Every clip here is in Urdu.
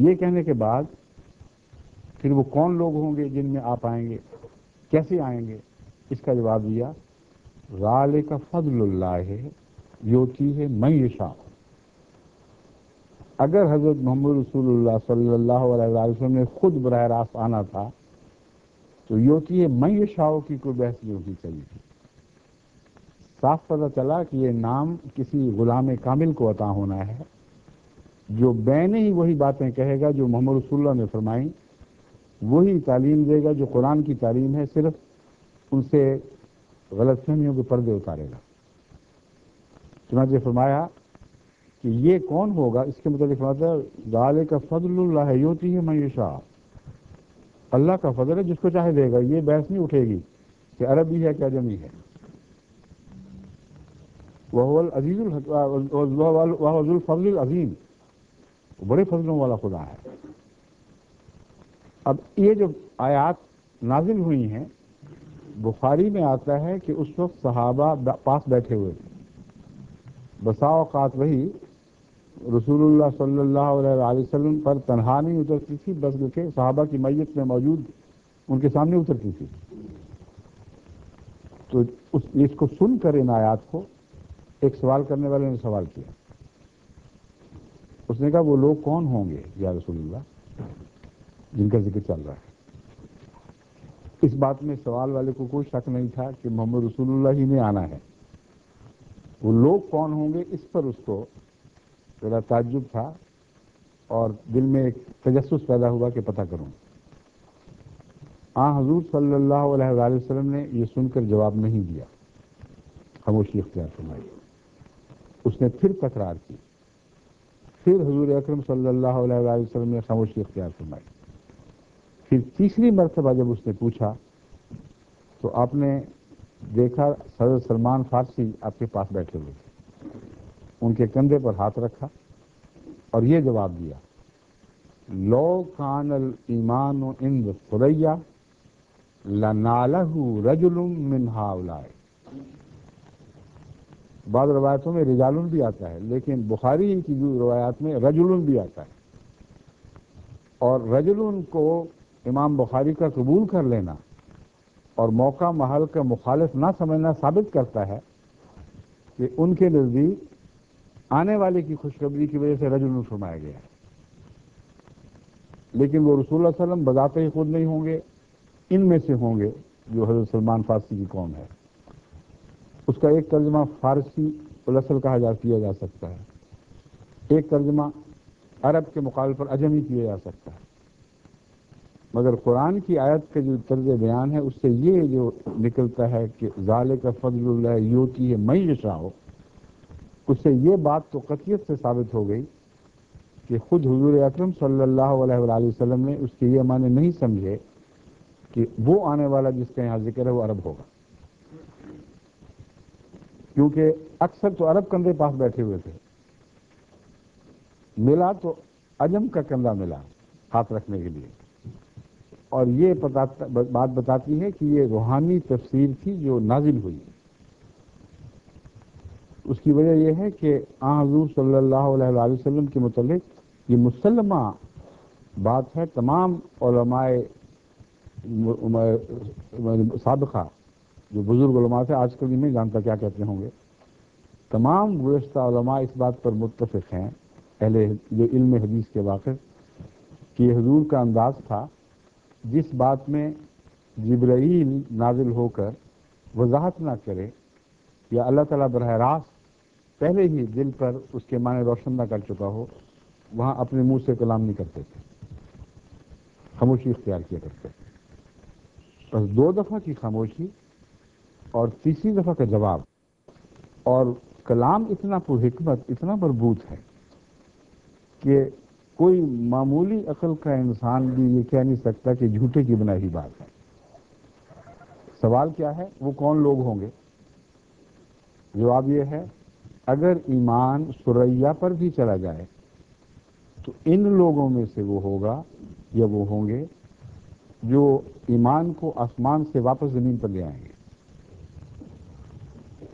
یہ کہنے کے بعد پھر وہ کون لوگ ہوں گے جن میں آپ آئیں گے، کیسے آئیں گے؟ اس کا جواب دیا ذالک فضل اللہ یؤتیہ من یشاء۔ اگر حضرت محمد رسول اللہ صلی اللہ علیہ وسلم نے خود براہ راست آنا تھا تو یؤتیہ من یشاء کی کوئی بحث نہیں ہونی چاہیے تھی۔ صاف پتہ چلا کہ یہ نام کسی غلام کامل کو عطا ہونا ہے جو بین ہی وہی باتیں کہے گا جو محمد رسول اللہ نے فرمائیں، وہی تعلیم دے گا جو قرآن کی تعلیم ہے، صرف ان سے غلط فہمیوں کے پردے اتارے گا۔ چنانچہ فرمایا کہ یہ کون ہوگا، اس کے متعلق فرماتا ہے ذالک فضل اللہ یؤتیہ من یشاء، اللہ کا فضل ہے، جس کو چاہے دے گا۔ یہ بحث نہیں اٹھے گی کہ عربی ہے کہ عجمی ہے۔ وہو العزیز وہو ذو الفضل العظیم، بڑے فضلوں والا خدا ہے۔ اب یہ جو آیات نازل ہوئی ہیں، بخاری میں آتا ہے کہ اس وقت صحابہ پاس بیٹھے ہوئے تھے۔ بسا اوقات وہی رسول اللہ صلی اللہ علیہ وسلم پر تنہا نہیں اترتی تھی، بلکہ صحابہ کی میت میں موجود ان کے سامنے اترتی تھی۔ تو اس کو سن کر ان آیات کو ایک سوال کرنے والے نے سوال کیا، اس نے کہا وہ لوگ کون ہوں گے یا رسول اللہ جن کا ذکر چل رہا ہے؟ اس بات میں سوال والے کو کوئی شک نہیں تھا کہ محمد رسول اللہ ہی نے آنا ہے۔ وہ لوگ کون ہوں گے اس پر اس کو ذرا تعجب تھا اور دل میں ایک تجسس پیدا ہوا کہ پتہ کروں۔ حضور صلی اللہ علیہ وآلہ وسلم نے یہ سن کر جواب نہیں دیا، خاموشی اختیار فرمائی۔ اس نے پھر تکرار کی، پھر حضور اکرم صلی اللہ علیہ وآلہ وسلم نے خاموشی اختیار فرمائی۔ پھر تیسری مرتبہ جب اس نے پوچھا تو آپ نے دیکھا حضرت سلمان فارسی آپ کے پاس بیٹھے ہوئے تھے، ان کے کندھے پر ہاتھ رکھا اور یہ جواب دیا لو کان الایمان عند ثریا لنالہ رجل من ہؤلاء۔ بعض روایتوں میں رجالن بھی آتا ہے، لیکن بخاری کی جو روایات میں رجلن بھی آتا ہے، اور رجلن کو امام بخاری کا قبول کر لینا اور موقع محل کا مخالف نہ سمجھنا ثابت کرتا ہے کہ ان کے نزدیک آنے والے کی خوشخبری کی وجہ سے رجل فرمایا گیا ہے۔ لیکن وہ رسول اللہ صلی اللہ علیہ وسلم بذات ہی خود نہیں ہوں گے، ان میں سے ہوں گے جو حضرت سلمان فارسی کی قوم ہے۔ اس کا ایک ترجمہ فارسی الاصل کیا جا سکتا ہے، ایک ترجمہ عرب کے مقابل پر عجمی کیا جا سکتا ہے، مگر قرآن کی آیت کا جو طرز بیان ہے اس سے یہ جو نکلتا ہے کہ ذالک فضل اللہ یؤتیہ من یشاء، اس سے یہ بات تو قطعیت سے ثابت ہو گئی کہ خود حضور اکرم صلی اللہ علیہ وآلہ وسلم نے اس کے یہ معنی نہیں سمجھے کہ وہ آنے والا جس کا یہاں ذکر ہے وہ عرب ہوگا، کیونکہ اکثر تو عرب کندھے پاس بیٹھے ہوئے تھے، ملا تو عجم کا کندھا ملا ہاتھ رکھنے کے لیے۔ اور یہ بات بتاتی ہے کہ یہ روحانی تفسیر تھی جو نازل ہوئی۔ اس کی وجہ یہ ہے کہ حضور صلی اللہ علیہ وآلہ وسلم کے متعلق یہ مسلمہ بات ہے، تمام علماء سابقہ جو بزرگ علماء تھے، آج کل نہیں جانتا کیا کہتے ہوں گے، تمام گزشتہ علماء اس بات پر متفق ہیں، اہل جو علم حدیث کے واقف، کہ حضور کا انداز تھا جس بات میں جبرائیل نازل ہو کر وضاحت نہ کرے یا اللہ تعالیٰ براہ راست پہلے ہی دل پر اس کے معنی روشن نہ کر چکا ہو، وہاں اپنے منہ سے کلام نہیں کرتے تھے، خاموشی اختیار کیا کرتے تھے۔ بس 2 دفعہ کی خاموشی اور تیسری دفعہ کا جواب، اور کلام اتنا پر حکمت، اتنا مربوط ہے کہ کوئی معمولی عقل کا انسان بھی یہ کہہ نہیں سکتا کہ جھوٹے کی بنائی بات ہے۔ سوال کیا ہے؟ وہ کون لوگ ہوں گے؟ جواب یہ ہے اگر ایمان ثریا پر بھی چلا جائے تو ان لوگوں میں سے وہ ہوگا یا وہ ہوں گے جو ایمان کو آسمان سے واپس زمین پر لے آئیں گے۔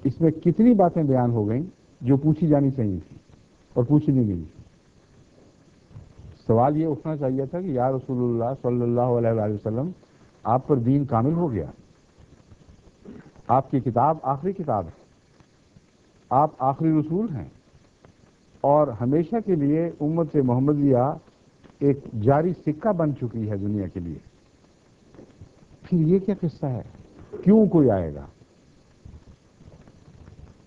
اس میں کتنی باتیں بیان ہو گئیں جو پوچھی جانی چاہیے تھی اور پوچھی نہیں گئی۔ سوال یہ اٹھنا چاہیے تھا کہ یا رسول اللہ صلی اللہ علیہ وآلہ وسلم آپ پر دین کامل ہو گیا، آپ کی کتاب آخری کتاب ہے، آپ آخری رسول ہیں، اور ہمیشہ کے لیے امت محمدیہ ایک جاری سکہ بن چکی ہے دنیا کے لیے، پھر یہ کیا قصہ ہے؟ کیوں کوئی آئے گا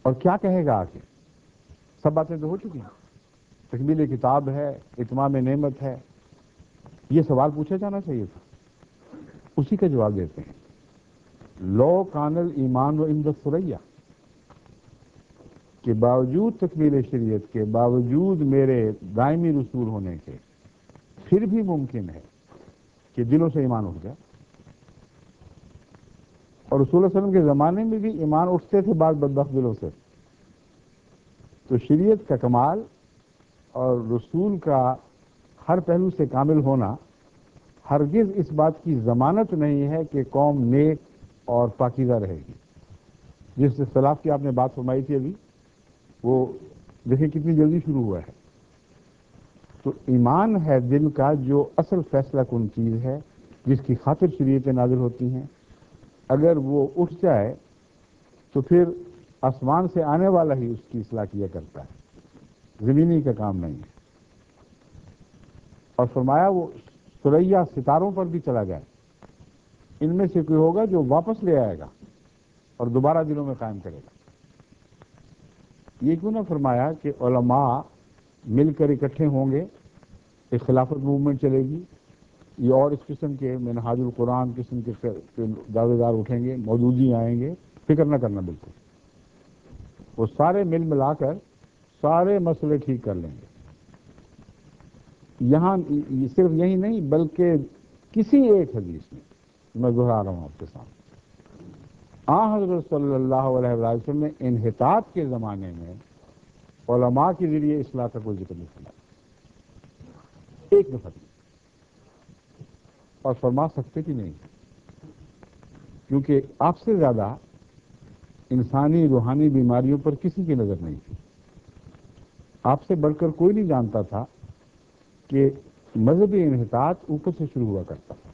اور کیا کہے گا آگے؟ سب باتیں تو ہو چکی ہیں، تکمیل کتاب ہے، اتمام نعمت ہے، یہ سوال پوچھا جانا چاہیے تھا، اسی کا جواب دیتے ہیں۔ لو کان الایمان و عند الثریا، کہ باوجود تکمیل شریعت کے، باوجود میرے دائمی رسول ہونے کے، پھر بھی ممکن ہے کہ دلوں سے ایمان اٹھ جائے، اور رسول اللہ علیہ وسلم کے زمانے میں بھی ایمان اٹھتے تھے بعض بدبخت دلوں سے۔ تو شریعت کا کمال اور رسول کا ہر پہلو سے کامل ہونا ہرگز اس بات کی ضمانت نہیں ہے کہ قوم نیک اور پاکیزہ رہے گی۔ جس اختلاف کی آپ نے بات فرمائی تھی ابھی، وہ دیکھیں کتنی جلدی شروع ہوا ہے۔ تو ایمان ہے دل کا جو اصل فیصلہ کن چیز ہے، جس کی خاطر شریعتیں نازل ہوتی ہیں۔ اگر وہ اٹھ جائے تو پھر آسمان سے آنے والا ہی اس کی اصلاح کیا کرتا ہے، زمینی کا کام نہیں ہے۔ اور فرمایا وہ ثریا ستاروں پر بھی چلا جائے، ان میں سے کوئی ہوگا جو واپس لے آئے گا اور دوبارہ دلوں میں قائم کرے گا۔ یہ کیوں نہ فرمایا کہ علماء مل کر اکٹھے ہوں گے، ایک خلافت موومنٹ چلے گی، یہ اور اس قسم کے منہاج القرآن قسم کے دعوے دار اٹھیں گے، مودودی آئیں گے، فکر نہ کرنا بالکل، وہ سارے مل ملا کر سارے مسئلے ٹھیک کر لیں گے۔ یہاں صرف یہی نہیں بلکہ کسی ایک حدیث میں دہرا رہا ہوں آپ کے سامنے، حضرت صلی اللہ علیہ وسلم نے انحطاط کے زمانے میں علماء کے ذریعے اصلاح کا کوئی ذکر نہیں فرمایا، ایک دفعہ بھی، اور فرما سکتے کہ نہیں، کیونکہ آپ سے زیادہ انسانی روحانی بیماریوں پر کسی کی نظر نہیں تھی۔ آپ سے بڑھ کر کوئی نہیں جانتا تھا کہ مذہبی انحطاط اوپر سے شروع ہوا کرتا تھا۔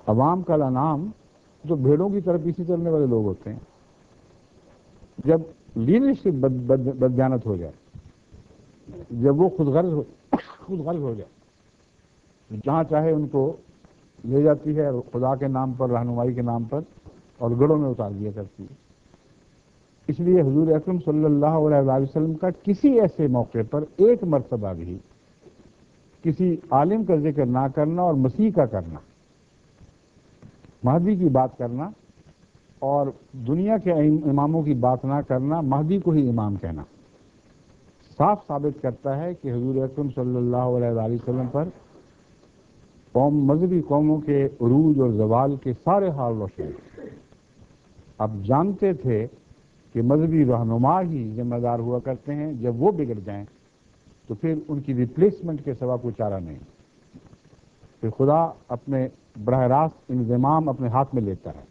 عوام کا الانام جو بھیڑوں کی طرف پیچھے چلنے والے لوگ ہوتے ہیں، جب لیڈرشپ بدجانت ہو جائے، جب وہ خود غرض ہو جائے، جہاں چاہے ان کو لے جاتی ہے خدا کے نام پر، رہنمائی کے نام پر، اور گڑھوں میں اتار دیا کرتی ہے۔ اس لیے حضور اکرم صلی اللہ علیہ وسلم کا کسی ایسے موقع پر ایک مرتبہ بھی کسی عالم کا ذکر نہ کرنا اور مسیح کا کرنا، مہدی کی بات کرنا اور دنیا کے اماموں کی بات نہ کرنا، مہدی کو ہی امام کہنا، صاف ثابت کرتا ہے کہ حضور اکرم صلی اللہ علیہ وسلم پر مذہبی قوموں کے عروج اور زوال کے سارے حال روشن ہیں۔ اب جانتے تھے کہ مذہبی رہنما ہی ذمہ دار ہوا کرتے ہیں، جب وہ بگڑ جائیں تو پھر ان کی ریپلیسمنٹ کے سوا کوئی چارہ نہیں، پھر خدا اپنے براہ راست انضمام اپنے ہاتھ میں لیتا ہے،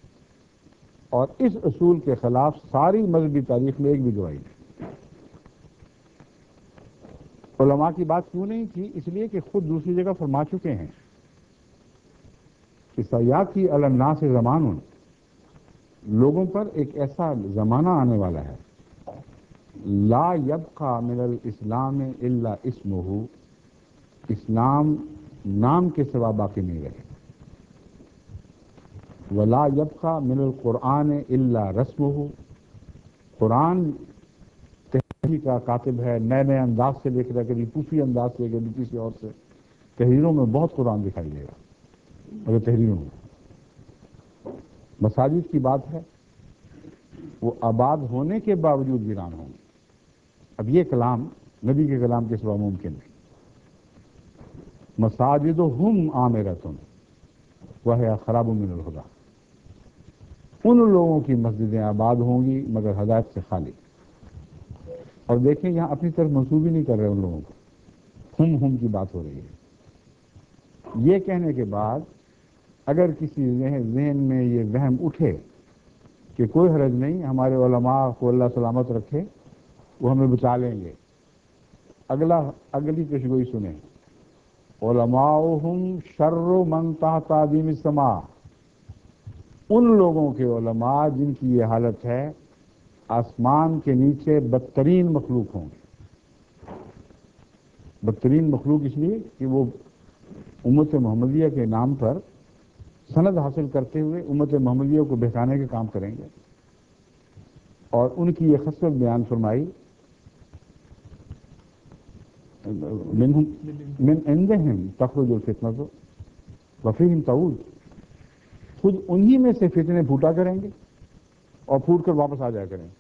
اور اس اصول کے خلاف ساری مذہبی تاریخ میں ایک بھی گواہی نہیں۔ علماء کی بات کیوں نہیں تھی؟ اس لیے کہ خود دوسری جگہ فرما چکے ہیں کہ سیاتی علی الناس زمان، لوگوں پر ایک ایسا زمانہ آنے والا ہے، لا یبقى من الاسلام الا اسمہ، اسلام نام کے سوا باقی نہیں رہے، ولا یبقى من القرآن الا رسمہ، قرآن تحریر کا کاتب ہے، نئے نئے انداز سے لکھ رہا ہے، کبھی صوفی انداز سے، کبھی کسی اور سے، تحریروں میں بہت قرآن دکھائی دے گا، مگر تحریروں میں مساجد کی بات ہے، وہ آباد ہونے کے باوجود ویران ہوں گے۔ اب یہ کلام نبی کے کلام کے سوا ممکن نہیں۔ مساجدہم عامرۃ وہی خراب من الہدی، ان لوگوں کی مسجدیں آباد ہوں گی مگر ہدایت سے خالی۔ اور دیکھیں یہاں اپنی طرف منسوب ہی نہیں کر رہے ان لوگوں کو، ہم کی بات ہو رہی ہے۔ یہ کہنے کے بعد اگر کسی ذہن میں یہ وہم اٹھے کہ کوئی حرج نہیں، ہمارے علماء کو اللہ سلامت رکھے، وہ ہمیں بچا لیں گے، اگلی پیشگوئی سنیں، علماؤہم شر من تحت عدیم السماء، ان لوگوں کے علماء جن کی یہ حالت ہے آسمان کے نیچے بدترین مخلوق ہوں گے۔ بدترین مخلوق اس لیے کہ وہ امت محمدیہ کے نام پر سند حاصل کرتے ہوئے امت محمدیہ کو بہکانے کے کام کریں گے، اور ان کی یہ خصلت بیان فرمائی، من عندہم تخرج الفتنۃ وفیہم تعود، خود انہی میں سے فتنے پھوٹا کریں گے اور پھوٹ کر واپس آ جایا کریں گے۔